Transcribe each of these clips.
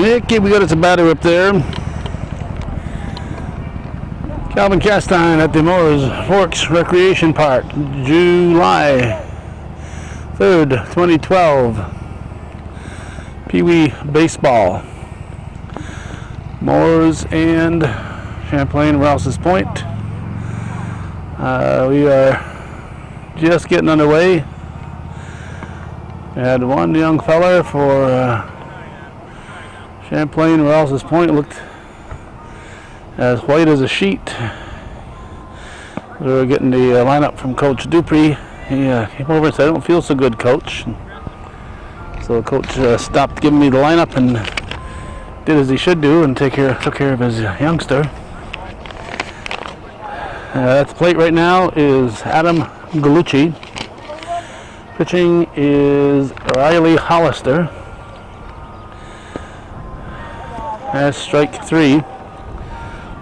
Okay, we got us a batter up there. Calvin Castine at the Mooers Forks Recreation Park, July 3rd, 2012. Pee-wee baseball. Mooers and Champlain-Rouses Point. We are just getting underway. We had one young feller for Champlain-Rouses Point. Looked as white as a sheet. We were getting the lineup from Coach Dupree. He came over and said, "I don't feel so good, Coach." So Coach stopped giving me the lineup and did as he should do and took care of his youngster. At the plate right now is Adam Gallucci. Pitching is Riley Hollister. That's strike 3.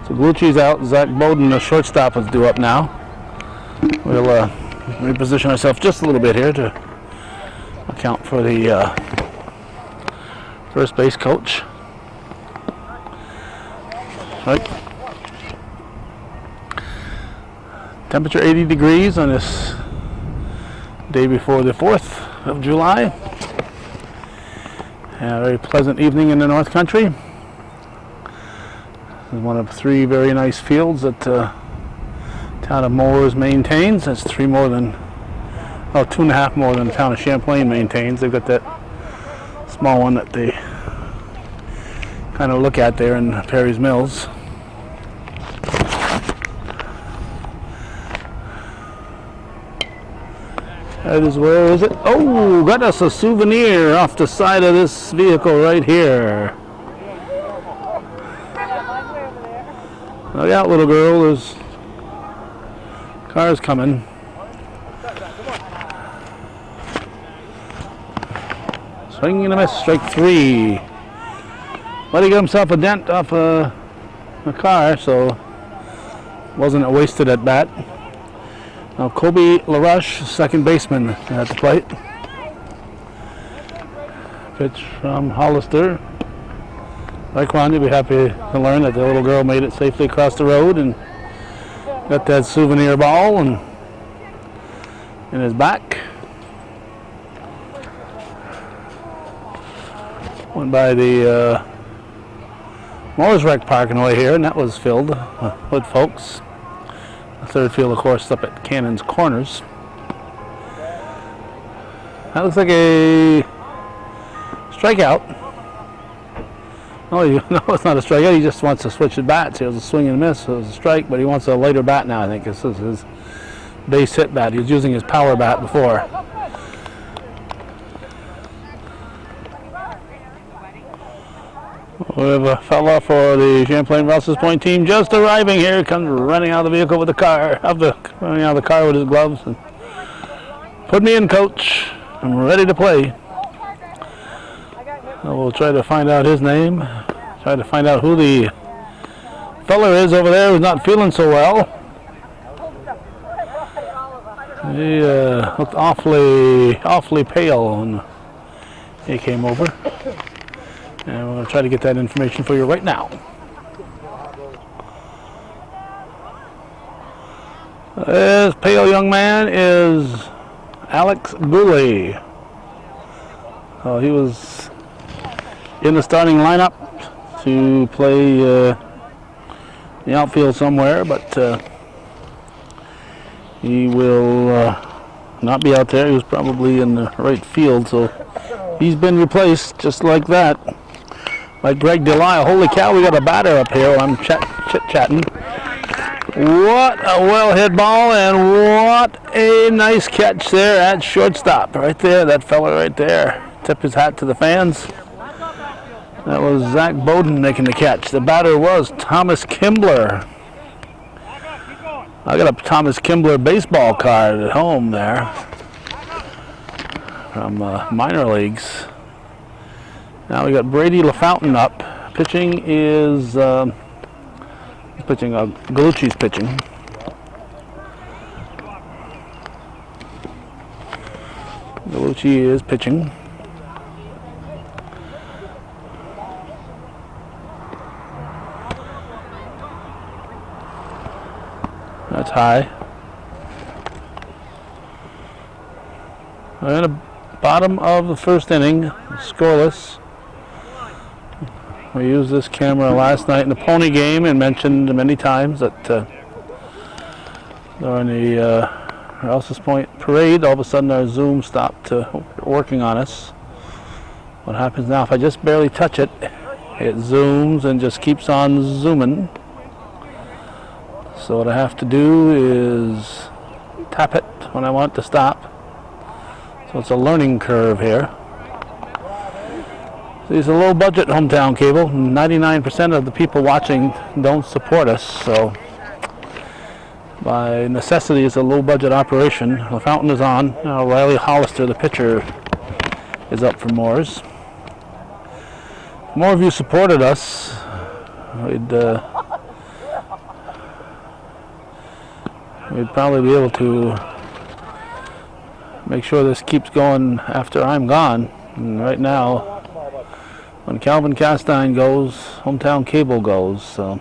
So Gallucci's out. Zach Bowden, the shortstop, is due up now. We'll reposition ourselves just a little bit here to account for the first base coach. Right. Temperature 80 degrees on this day before the 4th of July. A very pleasant evening in the North Country. This is one of 3 very nice fields that town of Mooers maintains. That's 2.5 more than the town of Champlain maintains. They've got that small one that they kind of look at there in Perry's Mills. That is, where is it? Oh, got us a souvenir off the side of this vehicle right here. Look out, little girl, there's cars coming. Swing and a miss, strike 3. But he got himself a dent off a car, so wasn't a wasted at bat. Now Kobe LaRush, second baseman at the plate. Pitch from Hollister. Raekwon, you'll be happy to learn that the little girl made it safely across the road and got that souvenir ball and in his back. Went by the Mooers Rec Park on the way here, and that was filled with folks. The third field, of course, up at Cannon's Corners. That looks like a strikeout. Oh, no, it's not a strikeout. He just wants to switch the bats. It was a swing and a miss. So it was a strike, but he wants a lighter bat now, I think. This is his base hit bat. He was using his power bat before. We have a fella for the Champlain-Rouses Point team just arriving here. Comes running out of the vehicle with the car. Running out of the car with his gloves. And put me in, Coach. I'm ready to play. We'll try to find out his name. Try to find out who the fella is over there who's not feeling so well. He looked awfully pale when he came over. And we're going to try to get that information for you right now. This pale young man is Alex Gooley. He was in the starting lineup to play the outfield somewhere, but he will not be out there. He was probably in the right field, so he's been replaced just like that by Greg Delisle. Holy cow, we got a batter up here while I'm chit-chatting. What a well-hit ball, and what a nice catch there at shortstop. Right there, that fella right there. Tip his hat to the fans. That was Zach Bowden making the catch. The batter was Thomas Kimbler. I got a Thomas Kimbler baseball card at home there from minor leagues. Now we got Brady LaFountain up. Pitching is Gallucci's pitching. Gallucci is pitching. It's high. And the bottom of the first inning, scoreless. We used this camera last night in the pony game and mentioned many times that during the Rouses Point parade, all of a sudden our Zoom stopped working on us. What happens now, if I just barely touch it, it zooms and just keeps on zooming. So what I have to do is tap it when I want it to stop. So it's a learning curve here. It's a low budget hometown cable. 99% of the people watching don't support us, so by necessity it's a low budget operation. The fountain is on. Now Riley Hollister, the pitcher, is up for Mooers. If more of you supported us, we'd probably be able to make sure this keeps going after I'm gone. And right now, when Calvin Castine goes, hometown cable goes. So,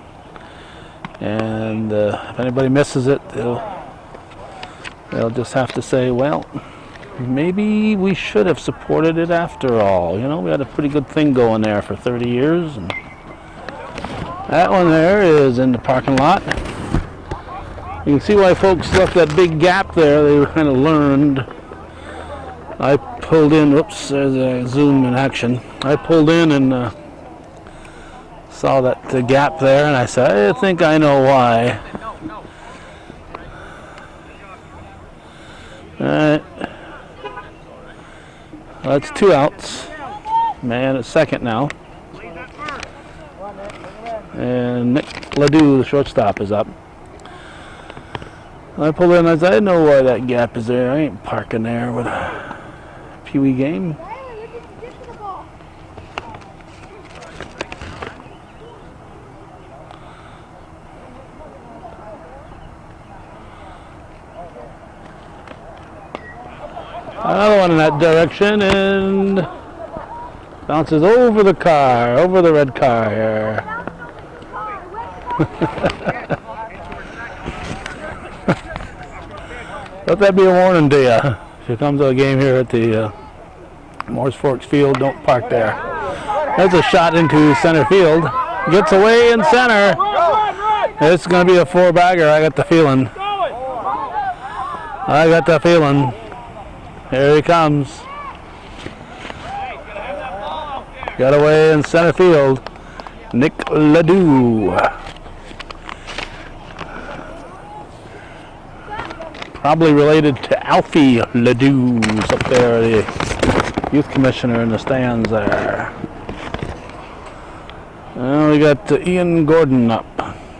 and if anybody misses it, they'll just have to say, well, maybe we should have supported it after all. You know, we had a pretty good thing going there for 30 years. And that one there is in the parking lot. You can see why folks left that big gap there. They kind of learned. I pulled in, whoops, there's a zoom in action. I pulled in and saw that gap there, and I said, I think I know why. Alright. Well, that's 2 outs. Man at second now. And Nick Ledoux, the shortstop, is up. I pulled in and I said, I know why that gap is there. I ain't parking there with a peewee game. Another one in that direction and bounces over the car, over the red car here. Let that be a warning to you. If you come to a game here at the Morris Forks Field, don't park there. That's a shot into center field. Gets away in center. It's going to be a 4-bagger, I got the feeling. I got the feeling. Here he comes. Got away in center field. Nick Ledoux. Probably related to Alfie Ledoux up there, the youth commissioner in the stands there. Well, we got Ian Gordon up.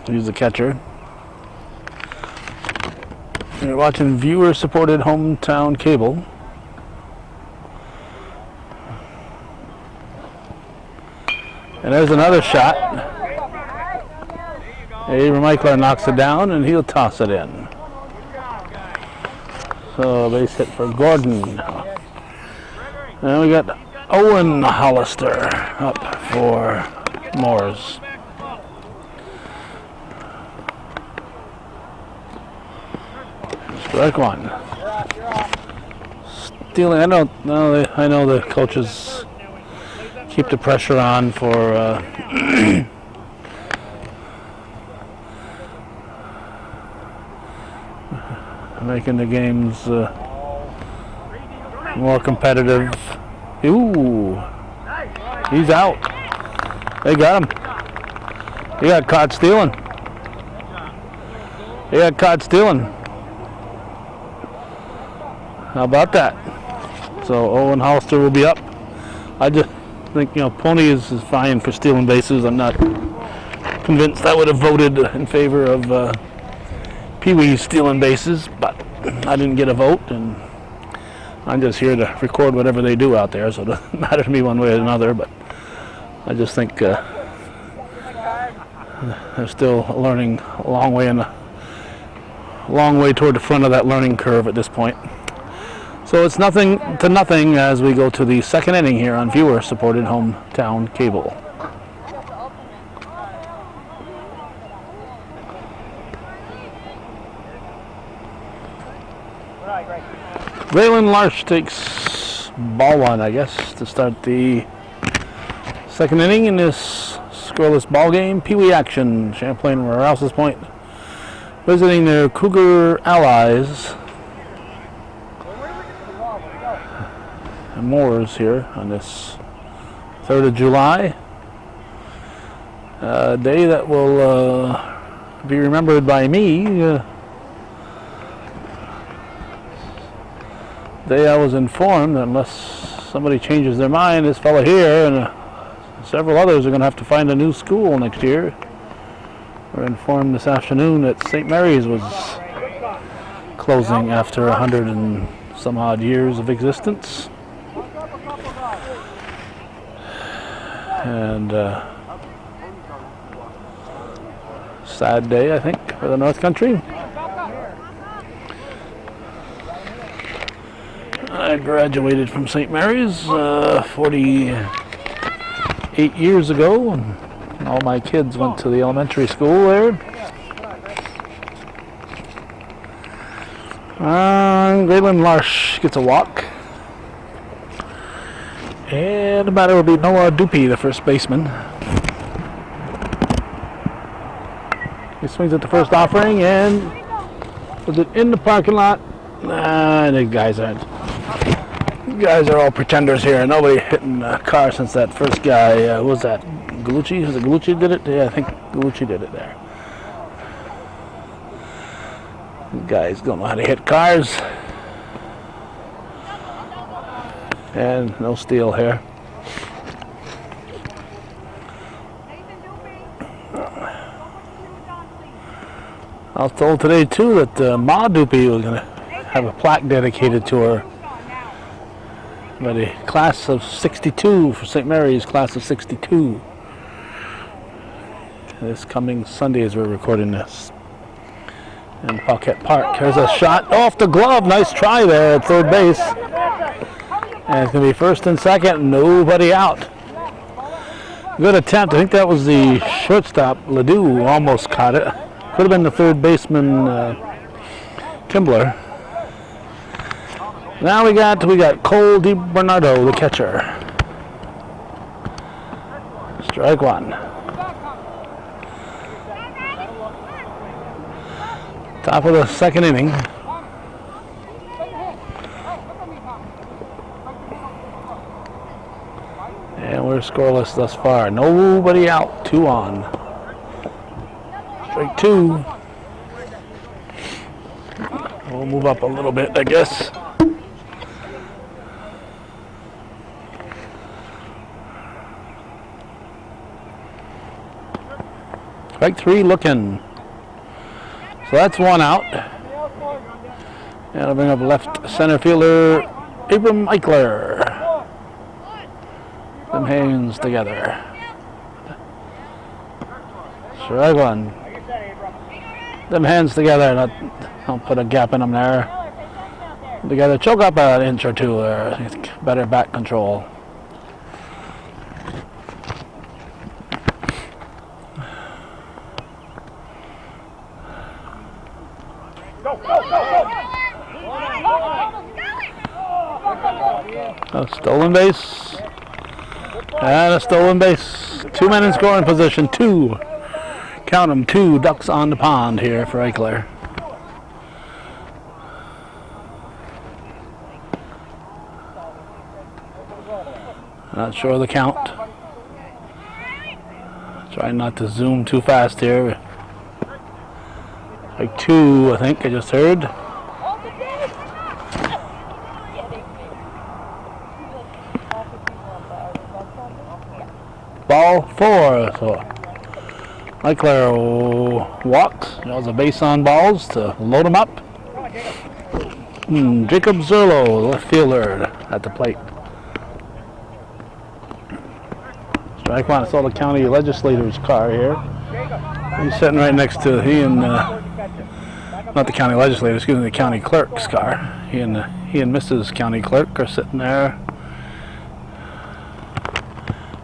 He's the catcher. You're watching viewer-supported hometown cable. And there's another shot. Avery Michler knocks it down, and he'll toss it in. So base hit for Gordon. And we got Owen Hollister up for Mooers. Strike one. Stealing. I know the coaches keep the pressure on for making the games more competitive. Ooh, he's out. They got him. He got caught stealing. He got caught stealing. How about that? So Owen Hollister will be up. I just think, Pony is fine for stealing bases. I'm not convinced I would have voted in favor of Pee-wee stealing bases, but I didn't get a vote, and I'm just here to record whatever they do out there, so it doesn't matter to me one way or another, but I just think they're still learning a long way toward the front of that learning curve at this point. So it's nothing to nothing as we go to the second inning here on viewer-supported hometown cable. Raylan Larsh takes ball one, I guess, to start the second inning in this scoreless ball game. Pee-wee action. Champlain-Rouses Point visiting their Cougar allies. The Mooers here on this 3rd of July. A day that will be remembered by me. Day I was informed that unless somebody changes their mind, this fellow here and several others are going to have to find a new school next year. We're informed this afternoon that St. Mary's was closing after 100 and some odd years of existence. And sad day, I think, for the North Country. I graduated from St. Mary's 48 years ago, and all my kids went to the elementary school there. Raylan Larsh gets a walk. And the batter will be Noah Dupe, the first baseman. He swings at the first offering, and was it in the parking lot? Nah, the guys aren't. You guys are all pretenders here. Nobody hitting a car since that first guy. What was that? Galucci? Was it Galucci did it? Yeah, I think Galucci did it there. You guys don't know how to hit cars. And no steal here. I was told today too that Ma Dupe was going to have a plaque dedicated to her by the class of 62 for St. Mary's class of 62. This coming Sunday as we're recording this in Paquette Park. Here's a shot off the glove. Nice try there at third base. And it's going to be first and second, nobody out. Good attempt. I think that was the shortstop, Ledoux, who almost caught it. Could have been the third baseman, Kimbler. Now we got Cole DiBernardo, the catcher. Strike one. Top of the second inning. And we're scoreless thus far. Nobody out. 2 on. Strike 2. We'll move up a little bit, I guess. Strike 3 looking. So that's 1 out. And I'll bring up left center fielder Abram Eichler. Them hands together. Strike 1. Them hands together. Don't put a gap in them there. Together. Choke up an inch or 2 there. Better back control. A stolen base. And a stolen base. 2 men in scoring position. 2. Count them. 2 ducks on the pond here for Eichler. Not sure of the count. Trying not to zoom too fast here. Like 2, I think I just heard. Ball 4. So Eichler walks. There's a base on balls to load him up. Jacob Zerlo, left fielder, at the plate. Strike 1. I saw the county legislator's car here. He's sitting right next to not the county legislator, excuse me, the county clerk's car. He and Mrs. County Clerk are sitting there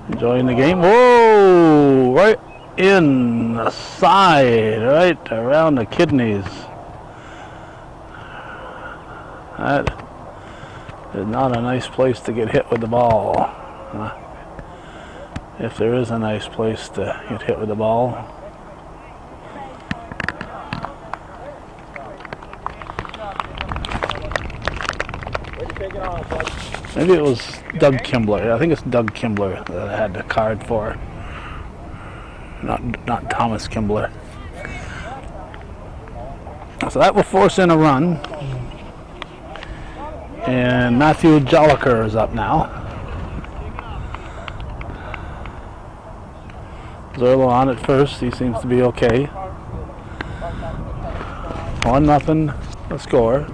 enjoying the game. Whoa! Right in the side, right around the kidneys. That is not a nice place to get hit with the ball. If there is a nice place to get hit with the ball. Maybe it was Doug Kimbler. I think it's Doug Kimbler that I had the card for. Not Thomas Kimbler. So that will force in a run. And Matthew Jolliker is up now. Zerlo on at first. He seems to be okay. 1-0 the score.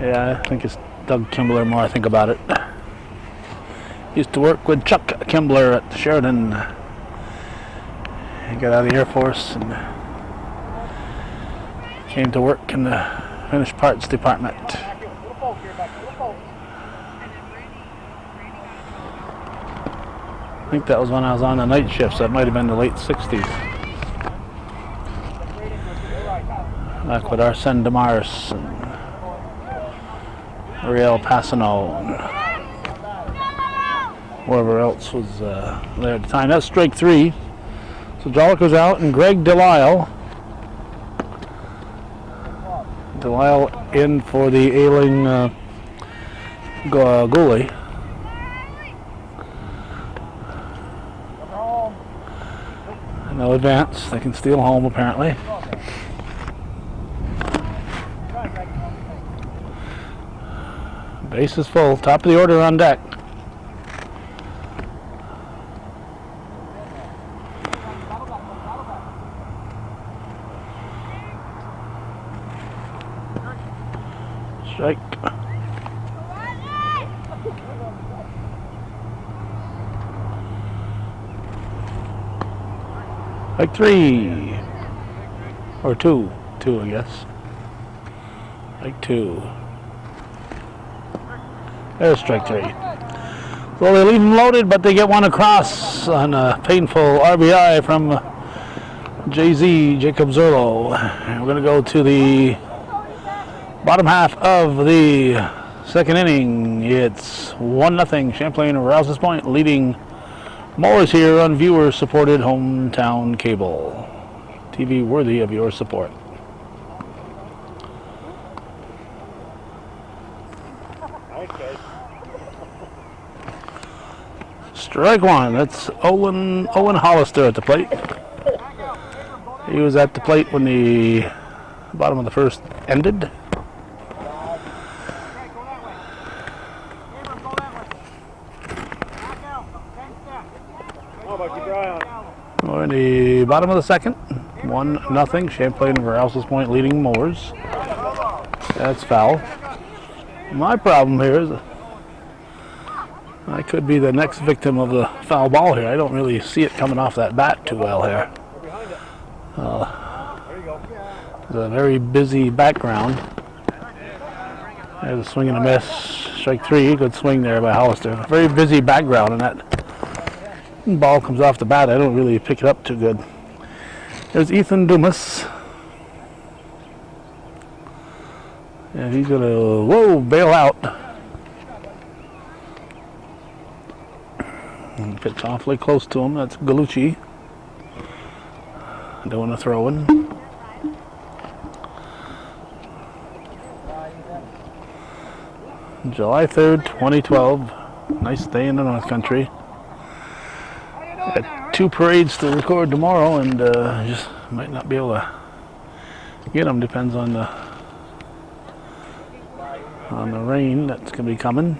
Yeah, I think it's Doug Kimbler more I think about it. Used to work with Chuck Kimbler at Sheridan. He got out of the Air Force and came to work in the finished parts department. I think that was when I was on the night shift, so it might have been the late 60s. Back with Arsène Demars and Ariel Passano and whoever else was there at the time. That's strike 3. So Jolliker's out and Greg Delisle. Delisle in for the ailing goalie. No advance. They can steal home apparently. Base is full. Top of the order on deck. Strike. Strike 3. Or 2. 2, I guess. Strike 2. There's strike 3. So they leave them loaded, but they get one across on a painful RBI from JZ, Jacob Zerlo. We're going to go to the bottom half of the second inning. It's 1-0 Champlain-Rouses Point leading Mooers here on viewer-supported hometown cable. TV worthy of your support. Strike 1. That's Owen Hollister at the plate. He was at the plate when the bottom of the first ended. We're in the bottom of the second. 1-0 Champlain-Rouses Point leading Mooers. That's foul. My problem here is I could be the next victim of the foul ball here. I don't really see it coming off that bat too well here. It's a very busy background. There's a swing and a miss. Strike 3. Good swing there by Hollister. Very busy background, and that ball comes off the bat. I don't really pick it up too good. There's Ethan Dumas. And he's going to, bail out. Pitch awfully close to him. That's Galucci. Doing a throw-in. July 3rd, 2012. Nice day in the North Country. Got 2 parades to record tomorrow, and just might not be able to get them. Depends on the rain that's going to be coming.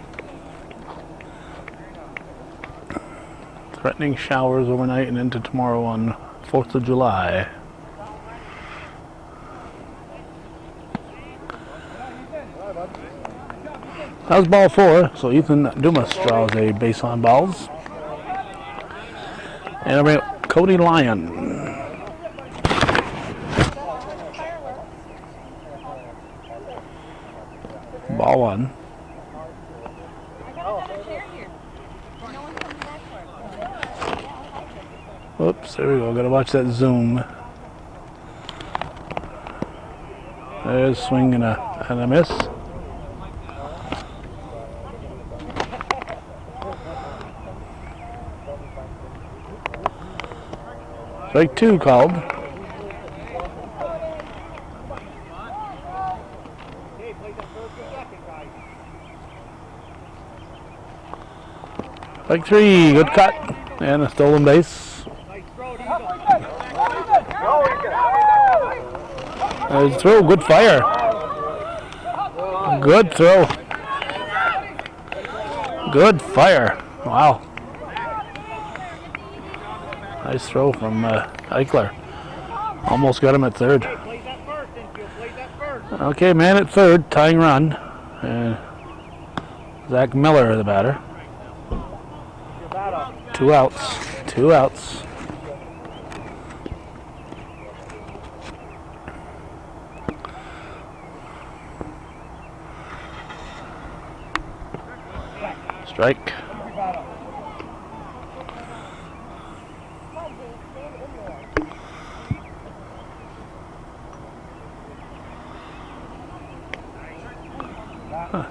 Threatening showers overnight and into tomorrow on 4th of July. That was ball 4, so Ethan Dumas draws a base on balls. And over here, Cody Lyon. Ball 1. Oops, there we go. Gotta watch that zoom. There's a swing and a miss. Strike 2 called. Strike 3, good cut, and a stolen base. Nice throw, good fire. Good throw. Good fire. Wow. Nice throw from Eichler. Almost got him at third. Okay, man at third, tying run. And Zach Miller, the batter. 2 outs. 2 outs. Strike.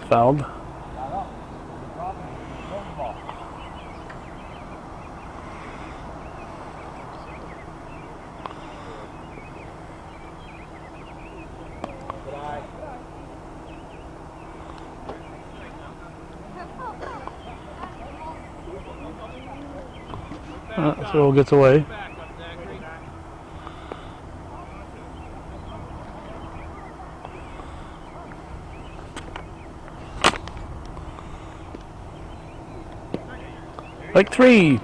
Fouled. Throw gets away. Like 3.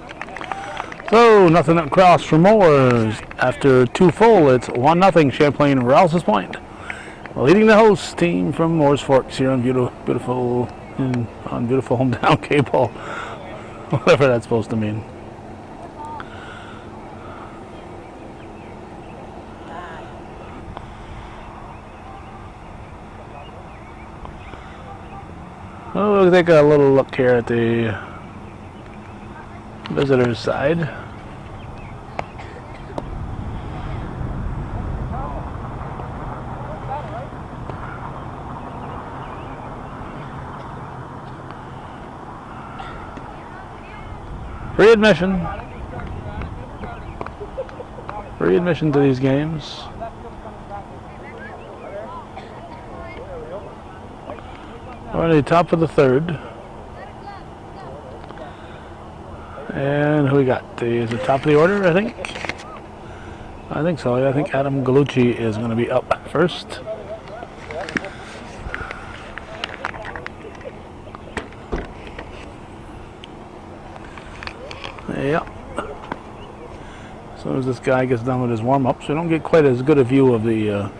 So nothing across for Mooers. After 2 full, it's 1-0 Champlain-Rouses point. Leading the host team from Mooers Forks here on beautiful hometown cable. Whatever that's supposed to mean. Oh, we'll take a little look here at the visitors' side. Free admission. Free admission to these games. We're at the top of the third. And who we got? Is it top of the order, I think? I think so. I think Adam Galucci is going to be up first. Yep. As soon as this guy gets done with his warm-ups, we don't get quite as good a view of the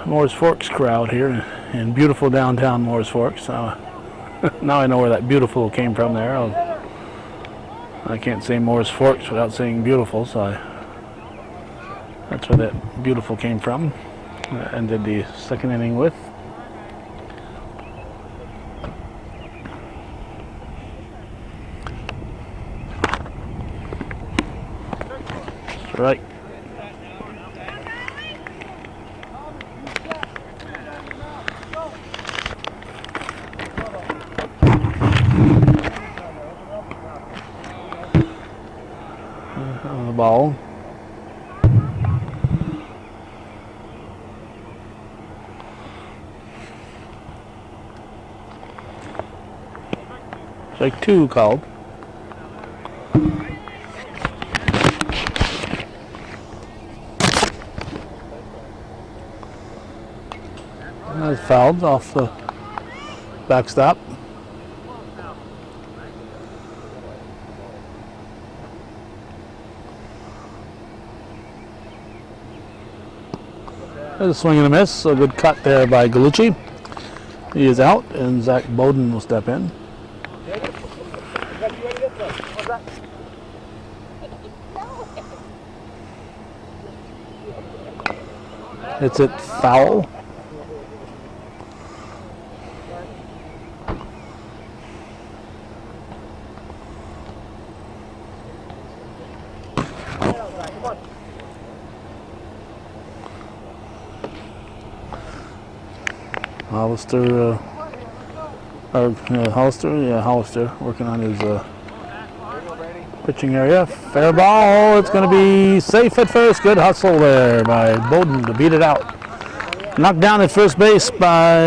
Mooers Forks crowd here in beautiful downtown Mooers Forks. Now I know where that beautiful came from there. I can't say Mooers Forks without saying beautiful, so that's where that beautiful came from. Ended the second inning with. Right. On the ball. Strike 2 called. That's fouled off the backstop. There's a swing and a miss. A good cut there by Galucci. He is out, and Zach Bowden will step in. Hits it foul. Hollister working on his pitching area. Fair ball. It's going to be safe at first. Good hustle there by Bowden to beat it out. Knocked down at first base by,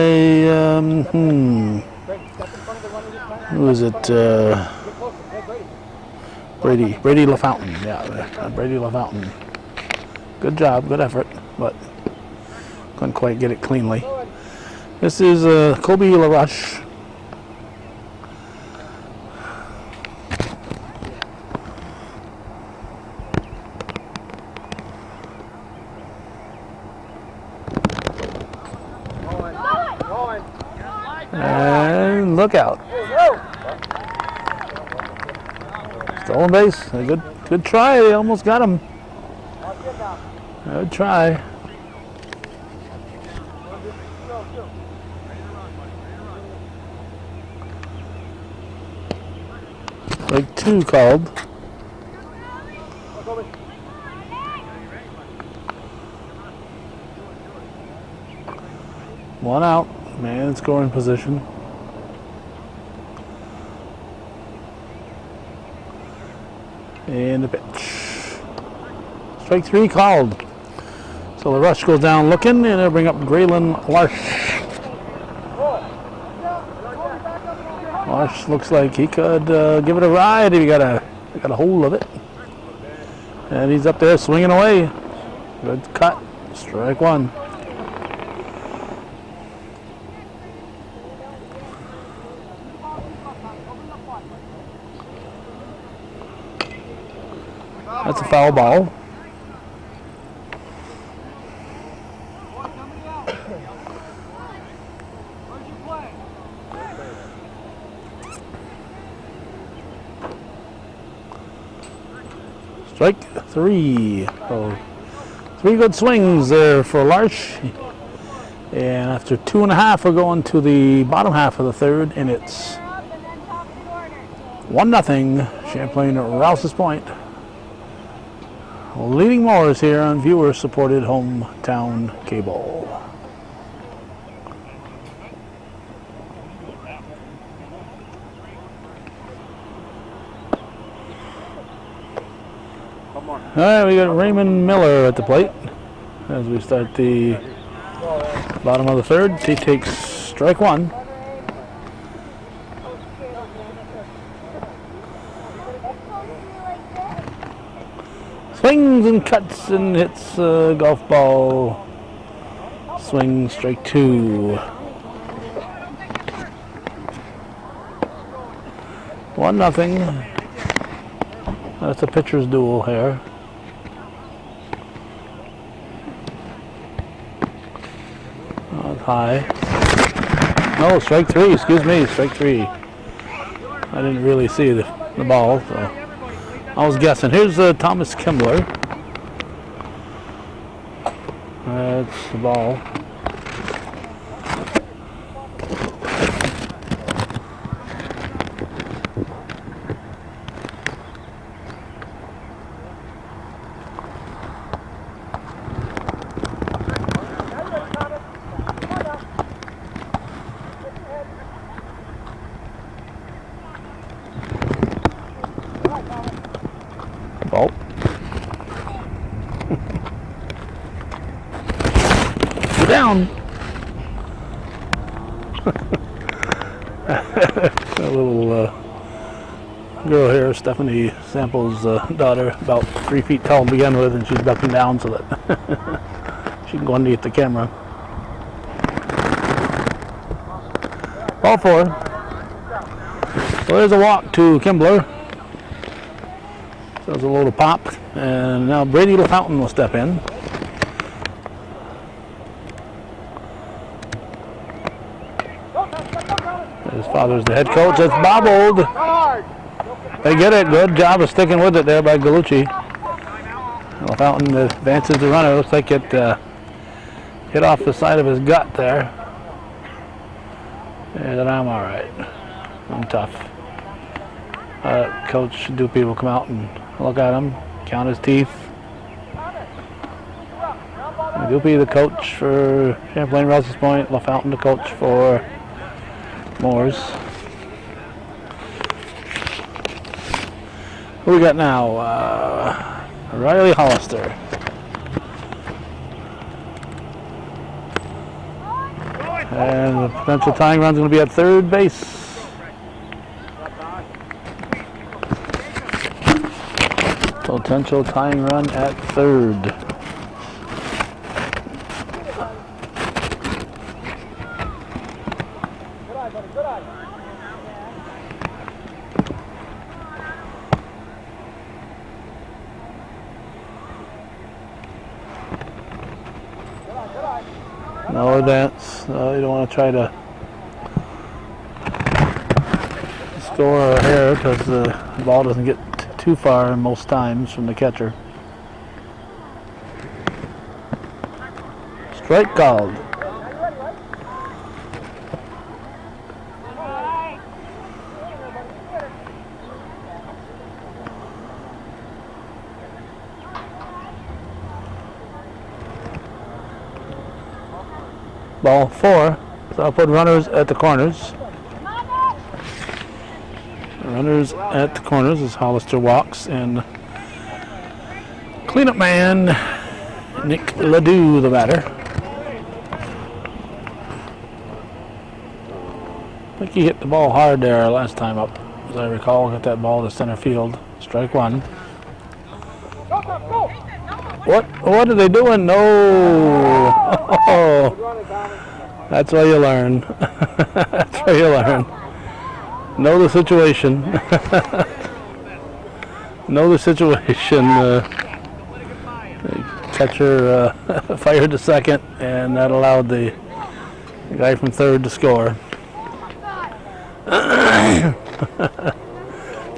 who is it? Brady LaFountain. Yeah, Brady LaFountain. Good job, good effort, but couldn't quite get it cleanly. This is Kobe LaRush. And look out. Stolen base. A good try. They almost got him. Good try. Strike 2 called. One out. Man in scoring position. And the pitch. Strike 3 called. So the rush goes down looking, and they'll bring up Graylin Larsh. Larsh looks like he could give it a ride if he got a hold of it. And he's up there swinging away. Good cut. Strike 1. That's a foul ball. Strike 3. So 3 good swings there for Larsh. And after 2.5, we're going to the bottom half of the third, and it's 1-0 Champlain-Rouses Point. Leading Mooers here on viewer-supported hometown cable. All right, we got Raymond Miller at the plate as we start the bottom of the third. He takes strike 1. Swings and cuts and hits a golf ball. Swing, strike 2. 1-0. That's a pitcher's duel here. High. No, strike 3. Excuse me, strike 3. I didn't really see the ball, so I was guessing. Here's Thomas Kimbler. That's the ball. Ball. Down. A little girl here, Stephanie Sample's daughter, about 3 feet tall to begin with, and she's ducking down so that she can go underneath the camera. Ball 4. So there's a walk to Kimbler. So there's a little pop, and now Brady LaFountain will step in. His father's the head coach. It's bobbled. They get it. Good job of sticking with it there by Gallucci. LaFountain advances the runner. Looks like it hit off the side of his gut there. And I'm all right. I'm tough. Coach Doopy will come out and look at him, count his teeth. Doopy, the coach for Champlain-Rouses Point. LaFountain, the coach for Mooers. Who we got now? Riley Hollister. And the potential tying run's going to be at third base. Potential tying run at third. No advance. No, you don't want to try to score a hair because the ball doesn't get too far most times from the catcher. Strike called. Ball 4, so I'll put runners at the corners. Runners at the corners as Hollister walks, and cleanup man Nick Ledoux, the batter. I think he hit the ball hard there last time up, as I recall. Got that ball to center field. Strike one. What are they doing? No. Oh. That's why you learn. That's why you learn. Know the situation. Know the situation. The catcher fired to second, and that allowed the guy from third to score.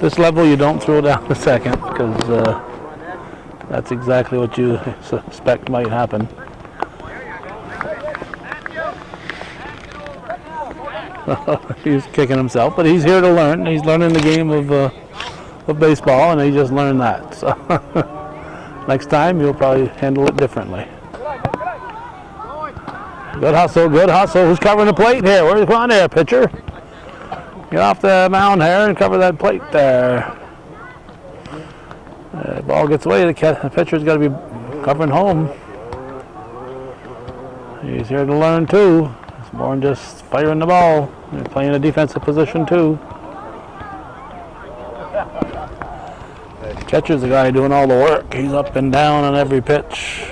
This level, you don't throw down to second because that's exactly what you suspect might happen. He's kicking himself, but he's here to learn. He's learning the game of baseball, and he just learned that. So next time, you'll probably handle it differently. Good hustle, good hustle. Who's covering the plate here? Where's the on there, pitcher? Get off the mound here and cover that plate there. The ball gets away. The pitcher's got to be covering home. He's here to learn too. It's more than just firing the ball. They're playing a defensive position too. The catcher's the guy doing all the work. He's up and down on every pitch.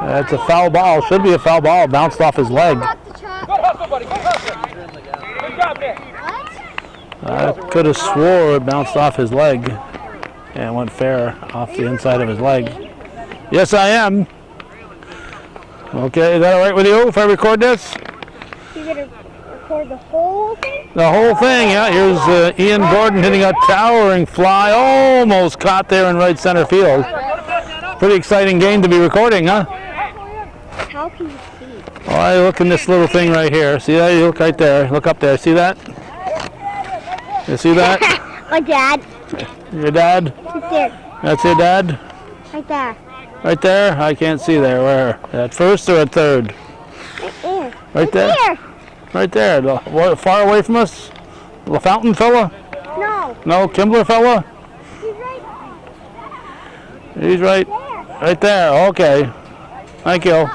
That's a foul ball. Should be a foul ball. Bounced off his leg. I could have swore it bounced off his leg and went fair off the inside of his leg. Yes, I am. Okay, is that all right with you if I record this? You're going to record the whole thing? The whole thing, yeah. Here's Ian Gordon hitting a towering fly. Almost caught there in right center field. Pretty exciting game to be recording, huh? How can you see? Well, I look in this little thing right here. See that? You look right there. Look up there. See that? You see that? My dad. Your dad? Right there. That's your dad? Right there. Right there? I can't see there. Where? At first or at third? Right there. Right there? Right there. Far away from us? The fountain fella? No. No, Kimbler fella? He's right He's right. there. Right there. Okay. Thank you.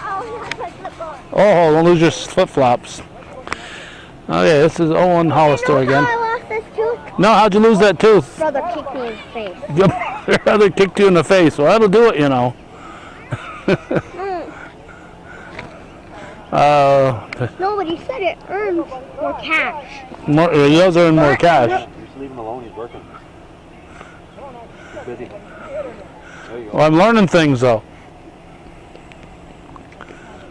Oh, don't lose your flip-flops. Okay, this is Owen Hollister again. I lost this tooth. No, how'd you lose that tooth? Brother kicked me in the face. Your brother kicked you in the face. Well, that'll do it, you know. No, but he said it earns more cash. He does earn more cash. Just leave him alone, he's working. He's busy. There you go. Well, I'm learning things, though.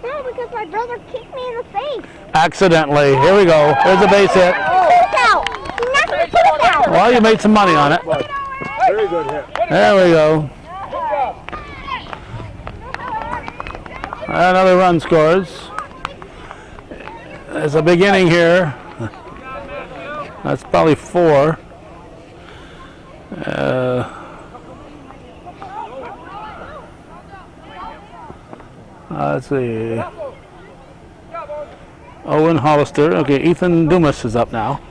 No, because my brother kicked me in the face. Accidentally. Here we go. There's a base hit. Put it out. He knocked my tooth out. Well, you made some money on it. Very good hit. There we go. Another run scores. There's a big inning here. That's probably 4. Let's see. Owen Hollister. Okay, Ethan Dumas is up now.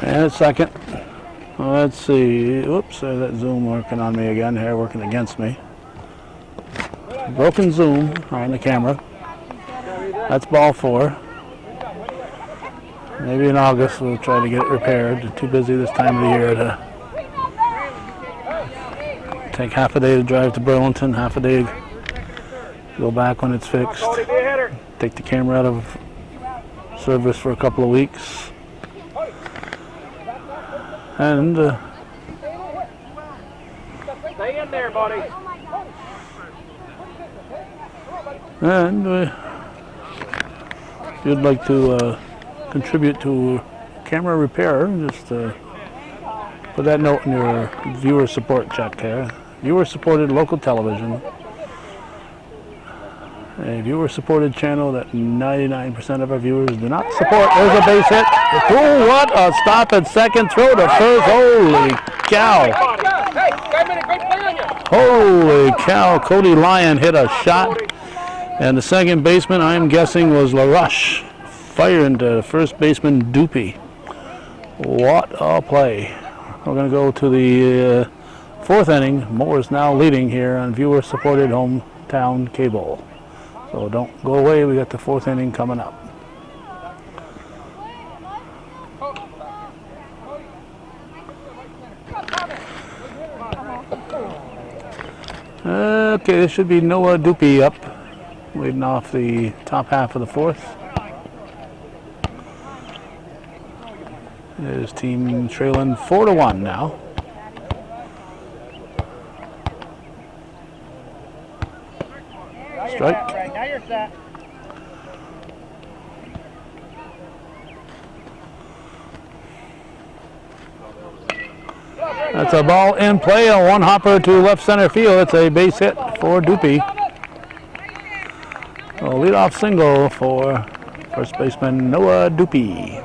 And a second. Well, let's see. Whoops, there's that zoom working on me again here, working against me. Broken zoom on the camera. That's ball 4. Maybe in August we'll try to get it repaired. Too busy this time of the year to take half a day to drive to Burlington, half a day to go back when it's fixed. Take the camera out of service for a couple of weeks. And Stay in there, buddy. And if you'd like to contribute to camera repair, just put that note in your viewer support check there. Viewer supported local television. A viewer supported channel that 99% of our viewers do not support. There's a base hit. Oh, what a stop at second, throw to first. Holy cow. Holy cow. Cody Lyon hit a shot. And the second baseman, I'm guessing, was LaRush. Fire into first baseman Doopy. What a play. We're going to go to the 4th inning. Mooers now leading here on viewer-supported hometown cable. So don't go away. We got the 4th inning coming up. Okay, this should be Noah Doopy up, leading off the top half of the 4th. His team trailing 4-1 now. Strike. Now you're set. That's a ball in play, a one hopper to left center field. It's a base hit for Doopy. A leadoff single for first baseman Noah Doopy.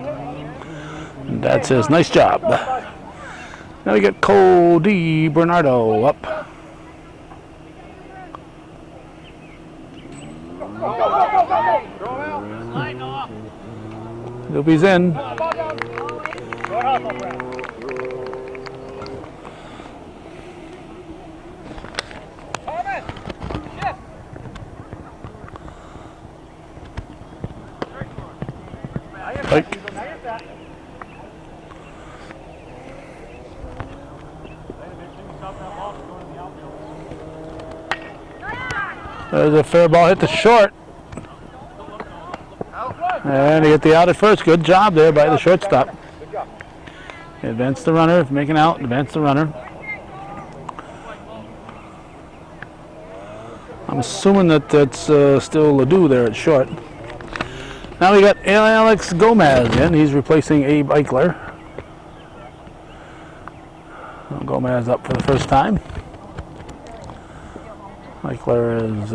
And that's his nice job. Now we get Cody Bernardo up. Doopy's in. Like. There's a fair ball hit to short. And he hit the out at first. Good job there by the shortstop. Advance the runner, making out, advance the runner. I'm assuming that that's still Ledoux there at short. Now we got Alex Gomez in. He's replacing Abe Eichler. Gomez up for the first time. Eichler is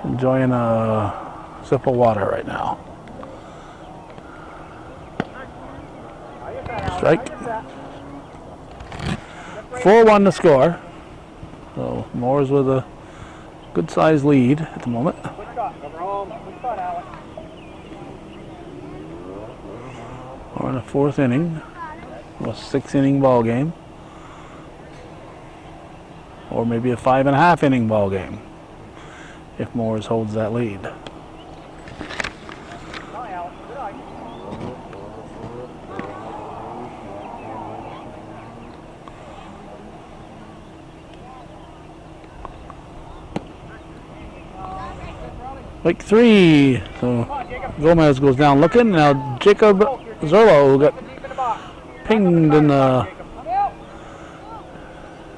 enjoying a sip of water right now. Strike. 4-1 to score. So Mooers with a good sized lead at the moment. We're in the 4th inning. A 6-inning ball game. Or maybe a 5.5 inning ball game if Mooers holds that lead. Like 3. So Gomez goes down looking. Now Jacob Zerlo got pinged in the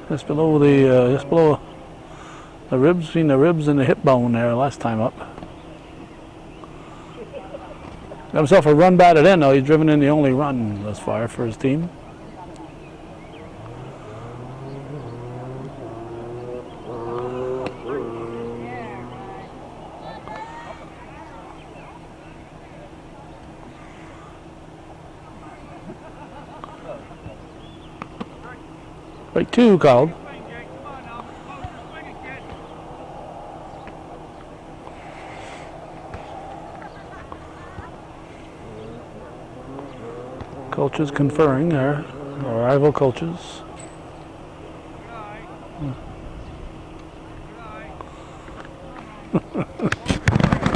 just below the ribs, between the ribs and the hip bone there last time up. Got himself a run batted in though. He's driven in the only run thus far for his team. Strike 2 called. Coaches conferring there, our rival coaches.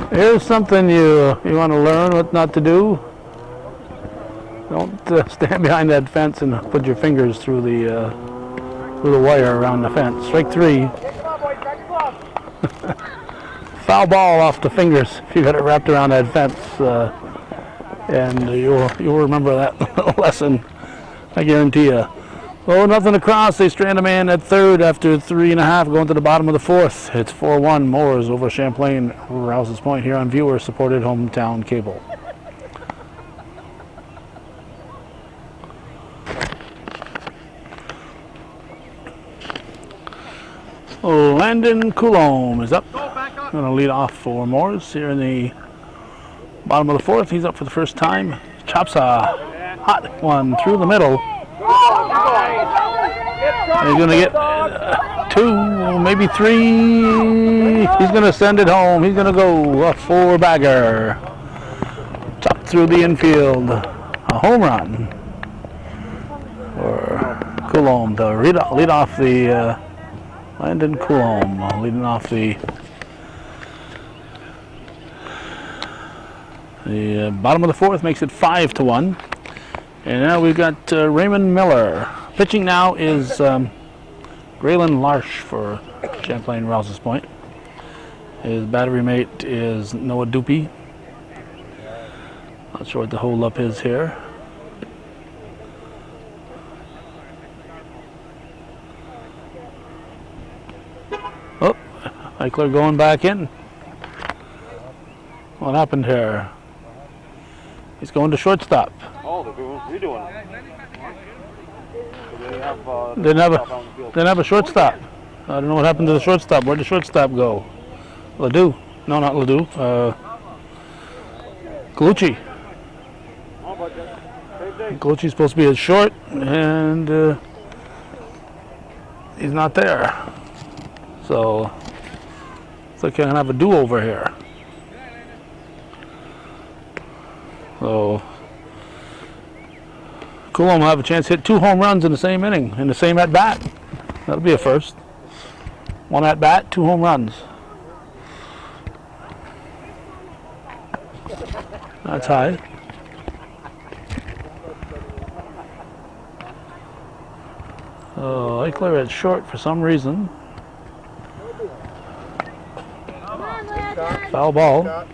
Here's something you want to learn what not to do. Don't stand behind that fence and put your fingers through the wire around the fence. Strike 3. Foul ball off the fingers if you got it wrapped around that fence, and you'll remember that lesson. I guarantee you. Oh, nothing across. They strand a man at third after 3.5, going to the bottom of the fourth. It's 4-1 Mooers over Champlain-Rouses Point here on viewer-supported hometown cable. Landon Coulomb is up. Going to lead off for Mooers here in the bottom of the fourth. He's up for the first time. Chops a hot one through the middle. And he's going to get 2, maybe 3. He's going to send it home. He's going to go a 4-bagger. Chopped through the infield. A home run for Coulomb to lead off the Landon Coulomb leading off the bottom of the fourth, makes it 5-1. And now we've got Raymond Miller. Pitching now is Graylin Larsh for Champlain-Rouses Point. His battery mate is Noah Doopy. Not sure what the hold up is here. Oh, Eichler going back in. What happened here? He's going to shortstop. Oh, they're redoing it. Didn't have a shortstop. I don't know what happened to the shortstop. Where'd the shortstop go? Ledoux. No, not Ledoux. Galucci. Galucci's supposed to be at short, and he's not there. So, it's like I'm gonna have a do-over here. So, Coulomb will have a chance to hit 2 home runs in the same inning, in the same at-bat. That'll be a first. 1 at-bat, 2 home runs. That's high. Eichler at short for some reason. Foul ball.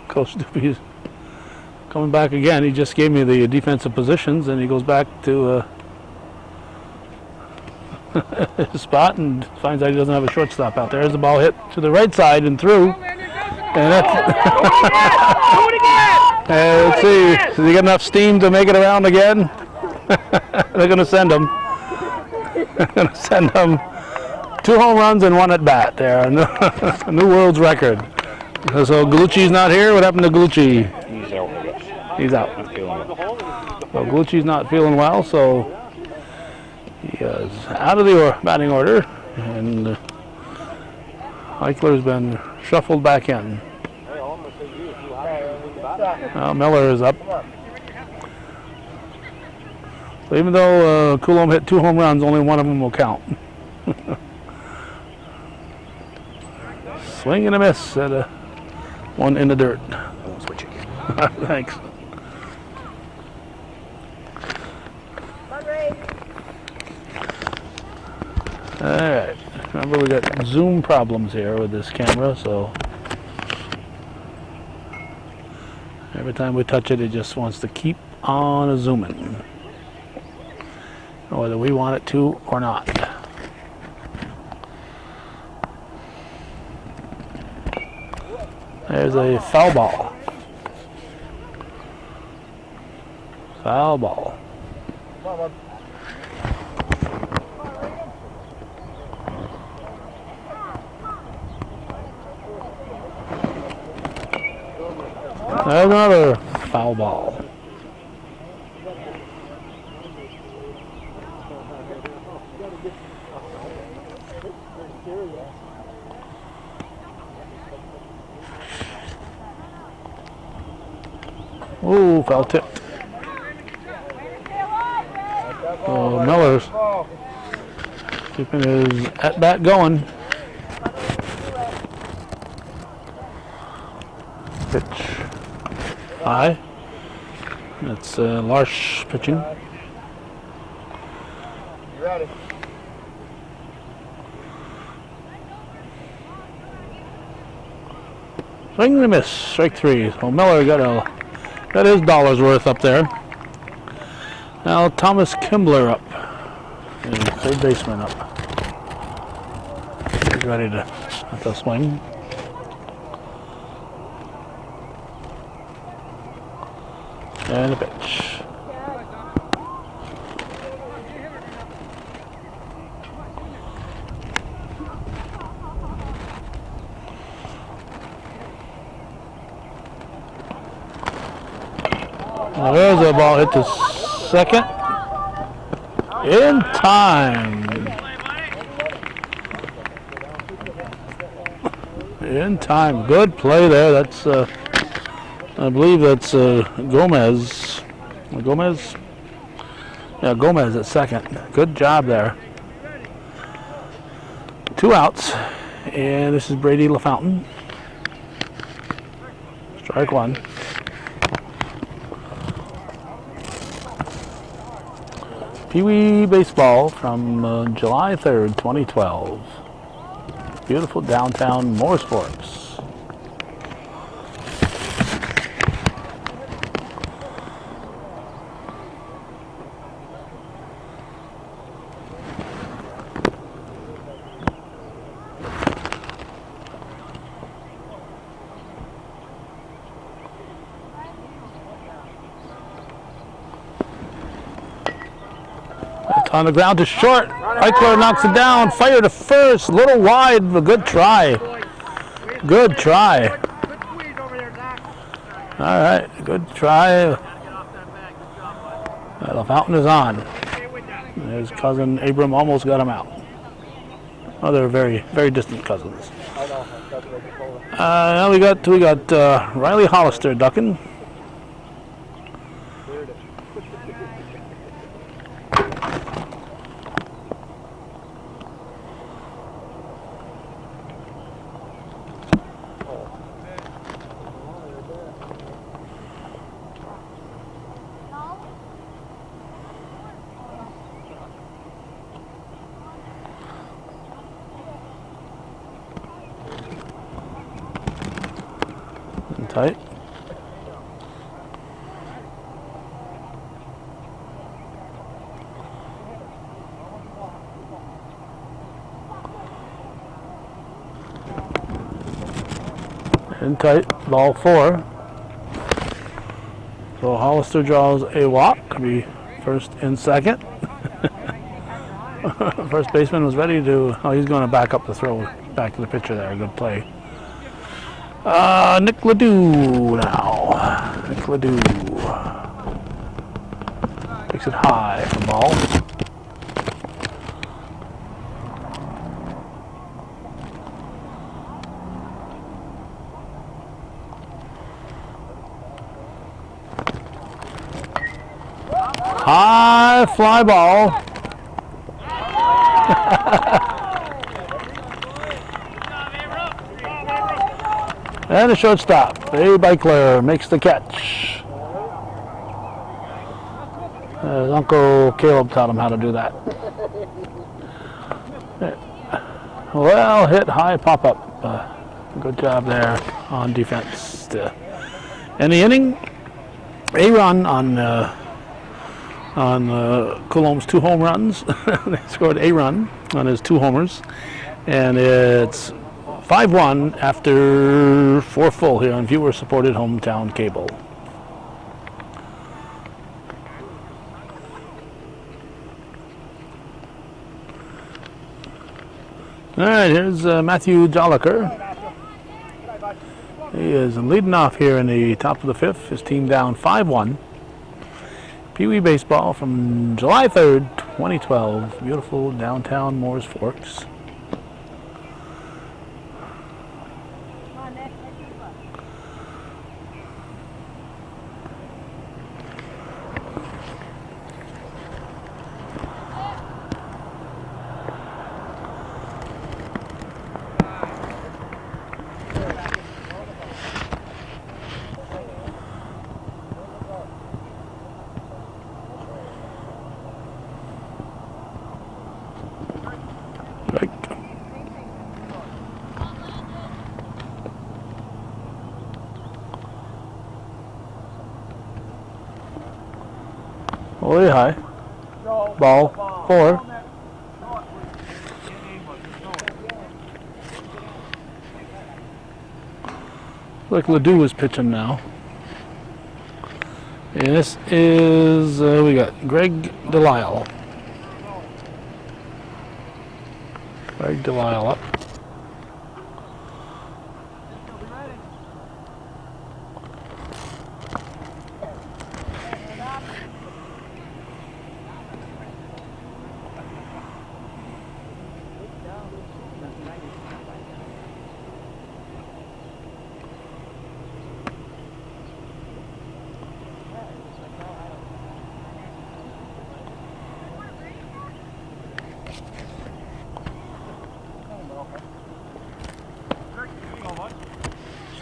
Coach Doopy's coming back again. He just gave me the defensive positions, and he goes back to his spot and finds out he doesn't have a shortstop out there. As the ball hit to the right side and through. And that's let's see. Does he get enough steam to make it around again? They're going to send him. They're going to send him 2 home runs and 1 at bat there. A new world's record. So Galucci's not here. What happened to Galucci? He's out. He's out. Well, Galucci's not feeling well, so he is out of the batting order, and Eichler's been shuffled back in. Miller is up. So even though Coulomb hit 2 home runs, only 1 of them will count. Swing and a miss at 1 in the dirt. Thanks. Alright, remember we got zoom problems here with this camera, so every time we touch it, it just wants to keep on zooming, whether we want it to or not. There's a foul ball. Foul ball. There's another foul ball. Ooh, foul tipped. So Miller's keeping his at-bat going. Pitch high. That's Larsh pitching. You ready? Swing and a miss. Strike three. So Miller got his dollar's worth up there. Now Thomas Kimbler up. The third baseman up. He's ready to swing. And a pitch. Now there's a ball hit to second. In time. In time. Good play there. That's I believe that's Gomez. Gomez? Yeah, Gomez at second. Good job there. 2 outs. And this is Brady LaFountain. Strike one. PWBB baseball from July 3rd, 2012. Beautiful downtown Mooers Forks. On the ground to short. Eichler knocks it down. Fire to first. A little wide, but good try. Good try. All right, good try. The fountain is on. His cousin Abram almost got him out. Oh, they're very, very distant cousins. Now we got Riley Hollister ducking. Tight. And tight. Ball 4. So Hollister draws a walk. Could be first and second. First baseman was ready to. Oh, he's going to back up the throw back to the pitcher there. Good play. Nick Ledoux now. Nick Ledoux. Takes it high for ball. High fly ball. And a shortstop. Eichler makes the catch. Uncle Caleb taught him how to do that. Well hit, high pop up. Good job there on defense. In the inning, a run on Coulombe's 2 home runs. They scored a run on his 2 homers, and it's 5-1 after 4 full here on viewer-supported hometown cable. All right, here's Matthew Jolliker. He is leading off here in the top of the 5th. His team down 5-1. PWBB baseball from July 3rd, 2012. Beautiful downtown Mooers Forks. Way high. Ball 4. Like Ledoux is pitching now. And this is, we got Greg Delisle. Greg Delisle up.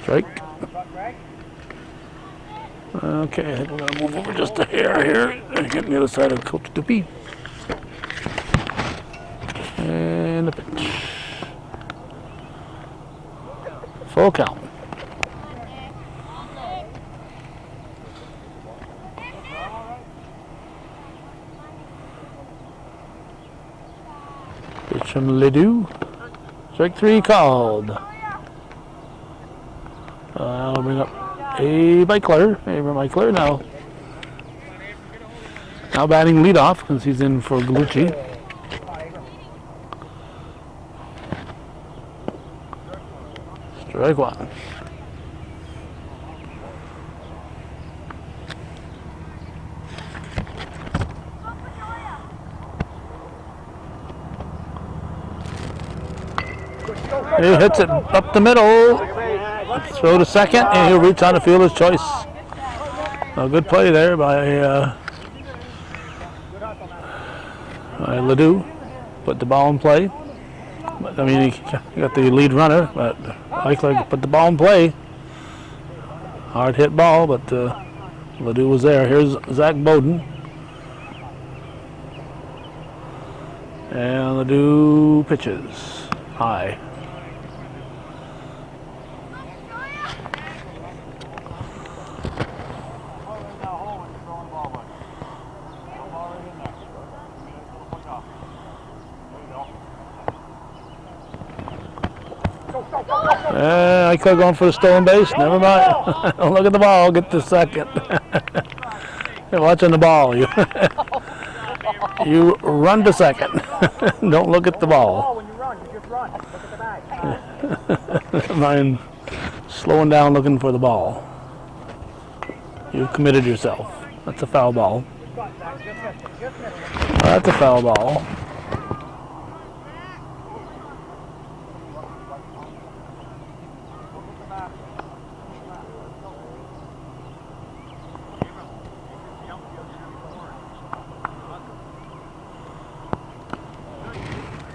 Strike. Okay, I think we're going to move over just a hair here and get on the other side of Coach Dupuy. And a pitch. Full count. Pitch from Ledoux. Strike 3 called. I'll bring up A. Michler now. Now batting leadoff because he's in for Galucci. Strike 1. He hits it up the middle. Throw to second, and he'll reach on the fielder's choice. A good play there by Ledoux. Put the ball in play. But, I mean, he got the lead runner, but Eichler put the ball in play. Hard hit ball, but Ledoux was there. Here's Zach Bowden. And Ledoux pitches high. Eichler going for the stolen base. Never mind. Don't look at the ball. Get to second. You're watching the ball. You run to second. Don't look at the ball. When you run, you just run. Look at the bag. Mind slowing down, looking for the ball. You've committed yourself. That's a foul ball. That's a foul ball.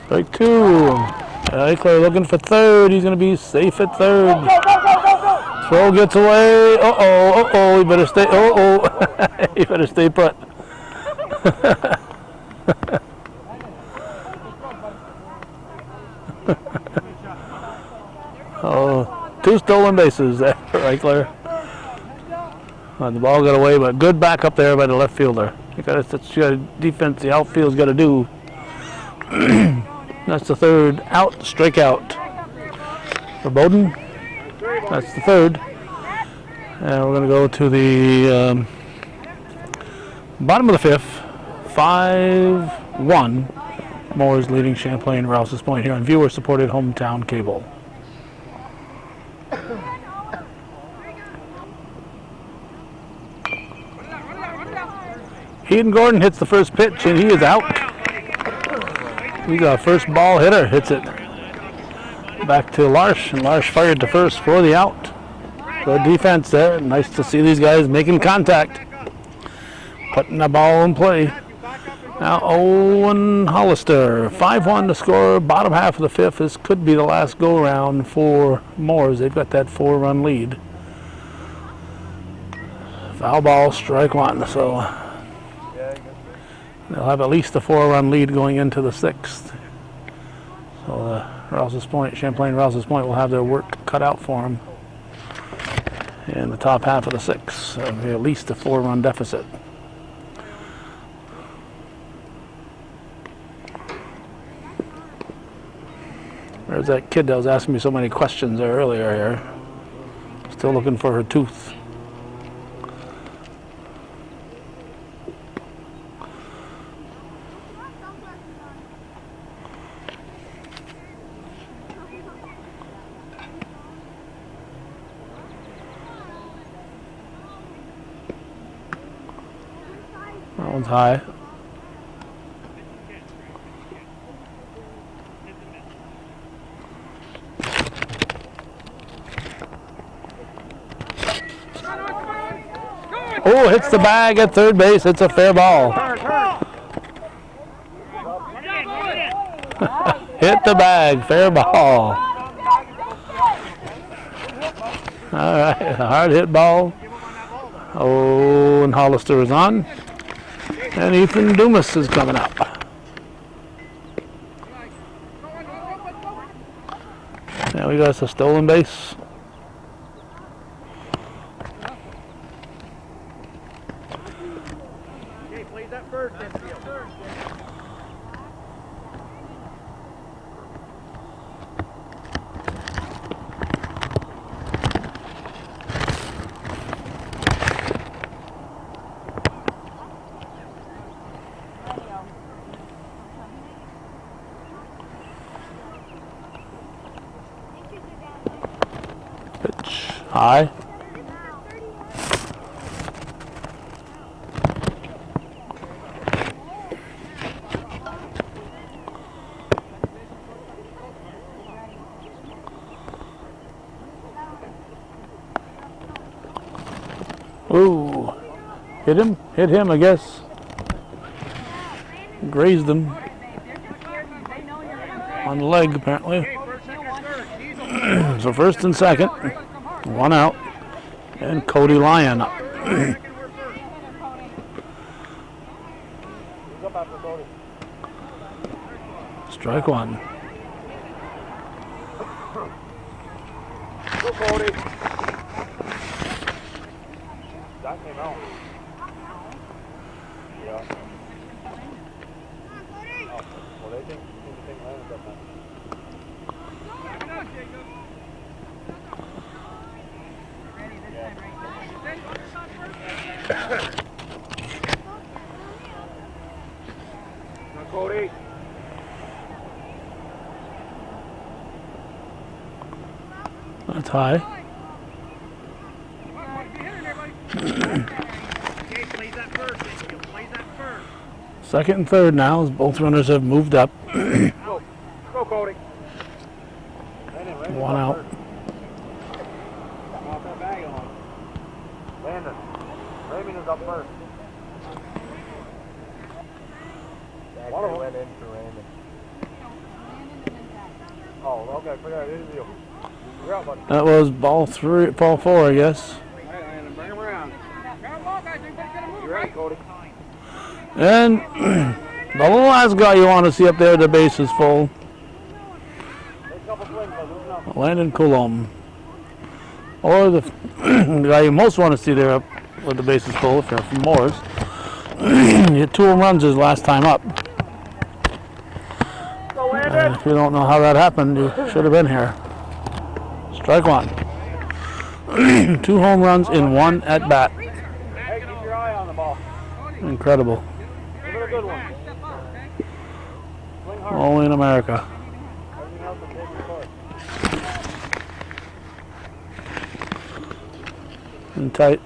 Strike 2. Eichler looking for third. He's going to be safe at third. Throw gets away. Uh-oh. He better stay. He better stay put. Two stolen bases there for Eichler. The ball got away, but good back up there by the left fielder. That's defense the outfield's got to do. That's the third out, strikeout for Bowden. That's the third. And we're going to go to the bottom of the fifth. 5-1. Mooers leading Champlain-Rouses Point here on viewer-supported hometown cable. Eden Gordon hits the first pitch and he is out. He's a first ball hitter, hits it back to Larsh, and Larsh fired to first for the out. Good defense there. Nice to see these guys making contact, putting the ball in play. Now Owen Hollister, 5-1 to score, bottom half of the fifth. This could be the last go-round for Mooers. They've got that 4-run lead. Foul ball, strike 1. So they'll have at least a 4-run lead going into the sixth. So Rouses Point, Champlain-Rouses Point will have their work cut out for them in the top half of the sixth. So at least a 4-run deficit. There's that kid that was asking me so many questions there earlier here. Still looking for her tooth. That one's high. Oh, hits the bag at third base. It's a fair ball. Hit the bag. Fair ball. All right, a hard hit ball. Oh, and Hollister is on. And Ethan Dumas is coming up. Now we got a stolen base. Pitch high. Ooh, hit him, I guess. Grazed him on the leg, apparently. So first and second, one out, and Cody Lyon up. Strike one. Go, Cody. That came out. Yeah. Oh, well, they think landed up there. Now, Cody. That's high. Second and third now, as both runners have moved up. Go, Cody. One out. Off that bag on. Landon. Raymond is up first. One of them went in for Raymond. Oh, okay. Forget it. It is you. You're out, buddy. That was ball four, I guess. All right, Landon. Bring him around. You ready, Cody? And the last guy you want to see up there, the base is full. Landon Coulomb. Or the guy you most want to see there up with the base is full, if you're from Mooers. He hit 2 home runs his last time up. If you don't know how that happened, you should have been here. Strike one. 2 home runs in 1 at bat. Hey, keep your eye on the ball. Incredible. Give it a good one. Swing hard. Only in America. Everything else will take your course. And tight.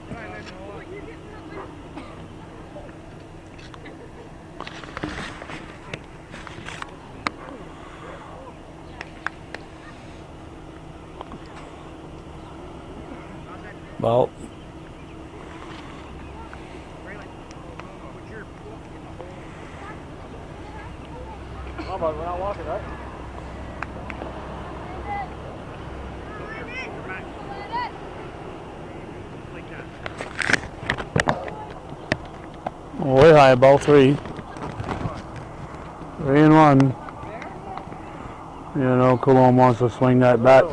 Ball. Come on, bud. We're not walking, right? Way high, ball 3. 3 and 1. You know, Coulomb wants to swing that bat.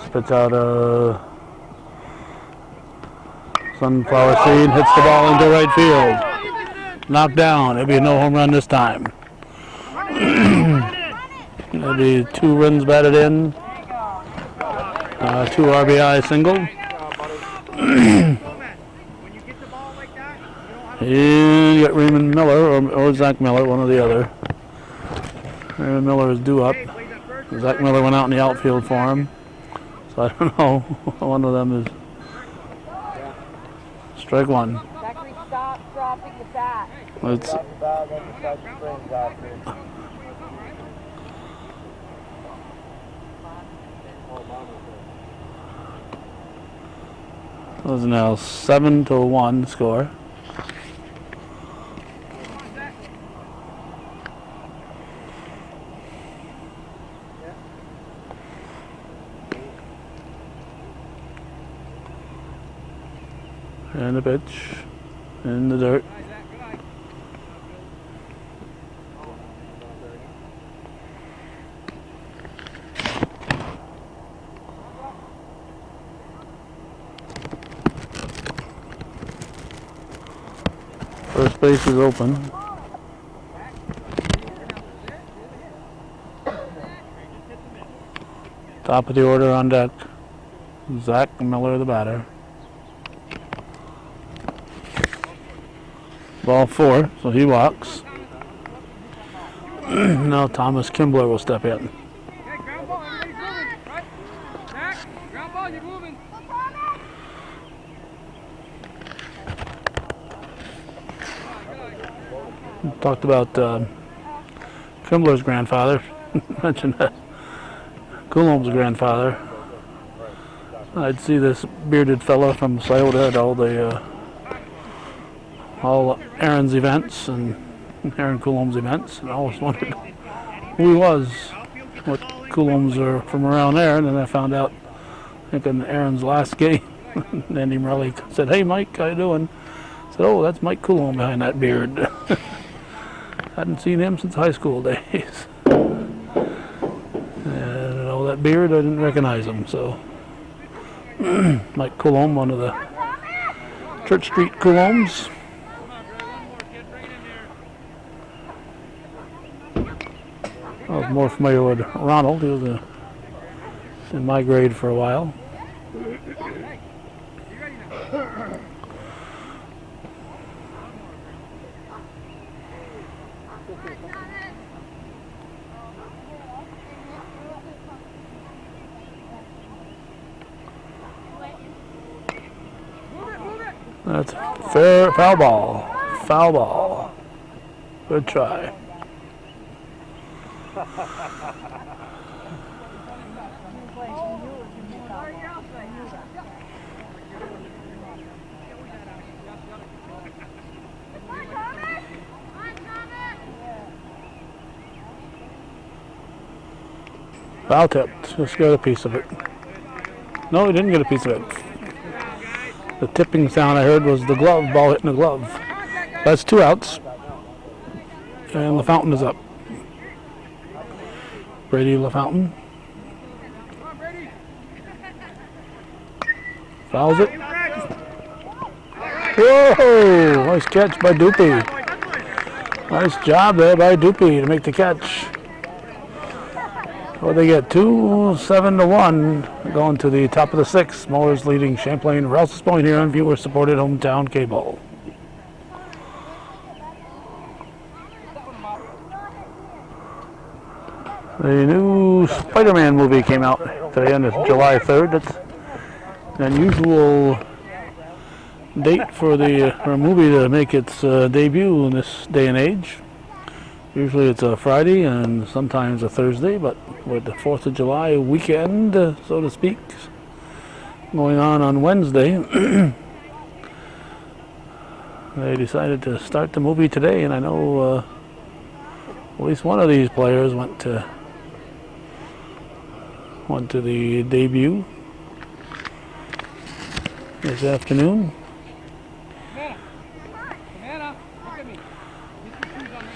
Spits out a sunflower seed, hits the ball into right field. Knocked down. It'll be a no home run this time. That'll be 2 runs batted in, 2 RBI single. And you got Raymond Miller or Zach Miller, one or the other. Raymond Miller is due up. Zach Miller went out in the outfield for him. So I don't know. One of them is strike 1. Zachary, stop dropping the bat. Let's. Those are now 7-1 score. And the pitch in the dirt. First base is open. Top of the order on deck. Zach Miller, the batter. Ball 4, so he walks. Now Thomas Kimbler will step in. Ground ball, everybody's moving, right? Zach, ground ball, you're moving. Talked about Kimbler's grandfather. Mentioned that. Coulombe's grandfather. I'd see this bearded fella from Scioto at all Aaron's events and Aaron Coulombe's events, and I always wondered who he was, what Coulombe's are from around there, and then I found out, I think in Aaron's last game, Andy Morelli said, "Hey Mike, how you doing?" I said, "Oh, that's Mike Coulombe behind that beard." Hadn't seen him since high school days. And all that beard, I didn't recognize him, so. Mike Coulombe, one of the Church Street Coulombes. I was more familiar with Ronald. He was in my grade for a while. That's fair, foul ball. Foul ball. Good try. Foul tipped. Just got a piece of it. No, he didn't get a piece of it. The tipping sound I heard was the glove, ball hitting the glove. That's 2 outs. And LaFountain is up. Brady LaFountain. Fouls it. Whoa! Nice catch by Doopy. Nice job there by Doopy to make the catch. Well, they get 7-1 going to the top of the 6th. Mooers leading Champlain-Rouses Point here on viewer-supported hometown cable. The new Spider-Man movie came out today on July 3rd. That's an unusual date for a movie to make its debut in this day and age. Usually it's a Friday and sometimes a Thursday, but with the 4th of July weekend, so to speak, going on Wednesday, they decided to start the movie today, and I know at least one of these players went to the debut this afternoon.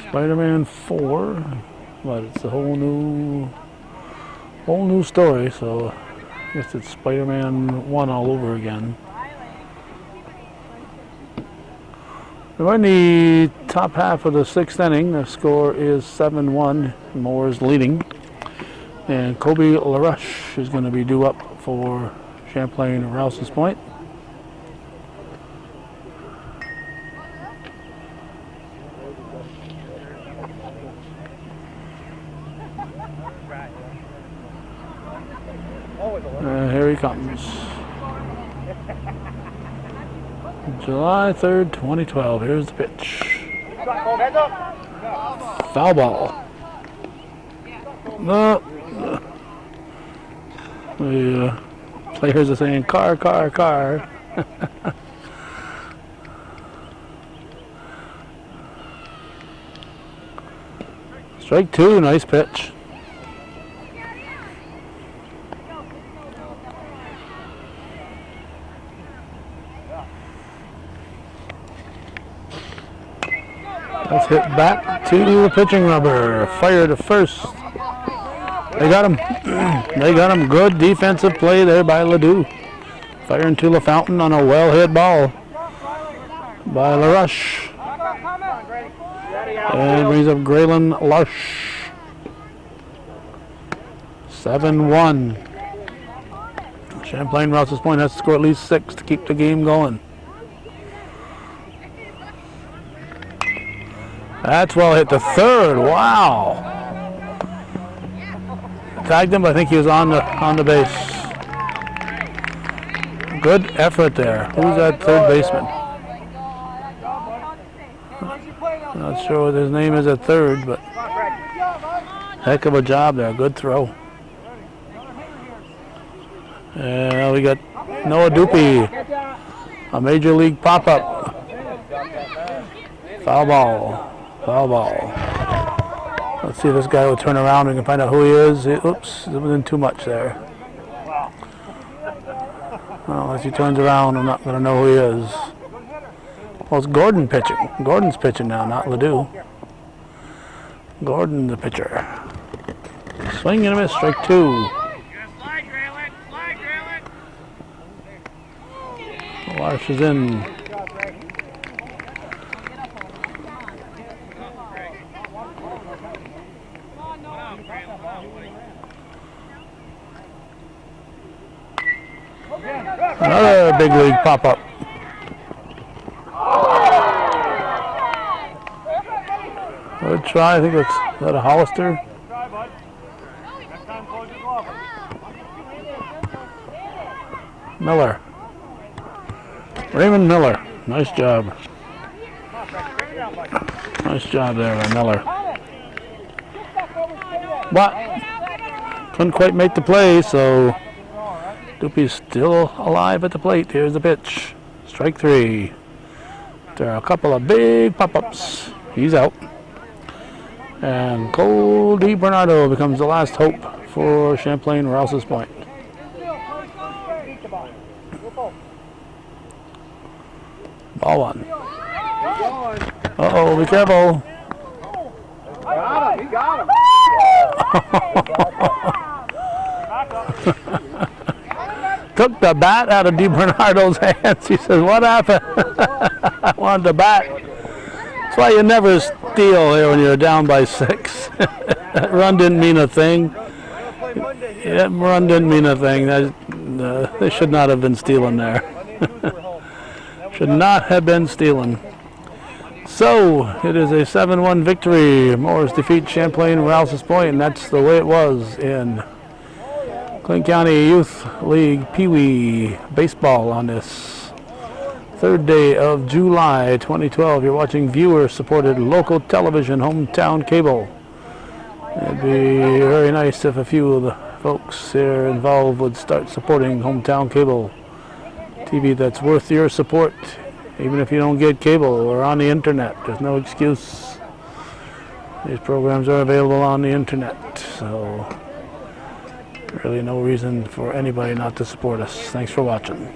Spider-Man 4, but it's a whole new story, so I guess it's Spider-Man 1 all over again. We're in the top half of the 6th inning. The score is 7-1. Mooers leading. And Kobe LaRush is going to be due up for Champlain-Rouses Point. And here he comes. July 3rd, 2012. Here's the pitch. Foul ball. No. The players are saying car, car, car. Strike two, nice pitch. Let's hit back to the pitching rubber. Fire to first. They got him. They got him. Good defensive play there by Ledoux. Firing to LaFountain on a well-hit ball by LaRush. And brings up Graylin Larsh. 7-1. Champlain-Rouses Point has to score at least 6 to keep the game going. That's well hit to third. Wow. Tagged him, but I think he was on the base. Good effort there. Who's that third baseman? Not sure what his name is at third, but heck of a job there. Good throw. And we got Noah Dupe, a major league pop-up. Foul ball. Foul ball. Let's see if this guy will turn around. We can find out who he is. Oops, it wasn't too much there. Well, unless he turns around, I'm not going to know who he is. Well, it's Gordon pitching. Gordon's pitching now, not Ledoux. Gordon the pitcher. Swing and a miss, strike two. Larsh is in. Another big league pop-up. Good try. I think it's that a Hollister. Miller. Raymond Miller. Nice job. Nice job there by Miller. But couldn't quite make the play, so Dupe's still alive at the plate. Here's the pitch. Strike three. There are a couple of big pop-ups. He's out. And Cole DiBernardo becomes the last hope for Champlain-Rouses Point. Ball one. Uh-oh, be careful. Got him, he got him. Took the bat out of DiBernardo's hands. He says, what happened? I wanted the bat. That's why you never steal here when you're down by 6. That run didn't mean a thing. That run didn't mean a thing. They should not have been stealing there. Should not have been stealing. So, it is a 7-1 victory. Mooers defeat Champlain-Rouses Point, and that's the way it was in Clinton County Youth League Pee-wee baseball on this third day of July 2012. You're watching viewer-supported local television, hometown cable. It'd be very nice if a few of the folks here involved would start supporting hometown cable TV. That's worth your support, even if you don't get cable or on the internet. There's no excuse. These programs are available on the internet, so really no reason for anybody not to support us. Thanks for watching.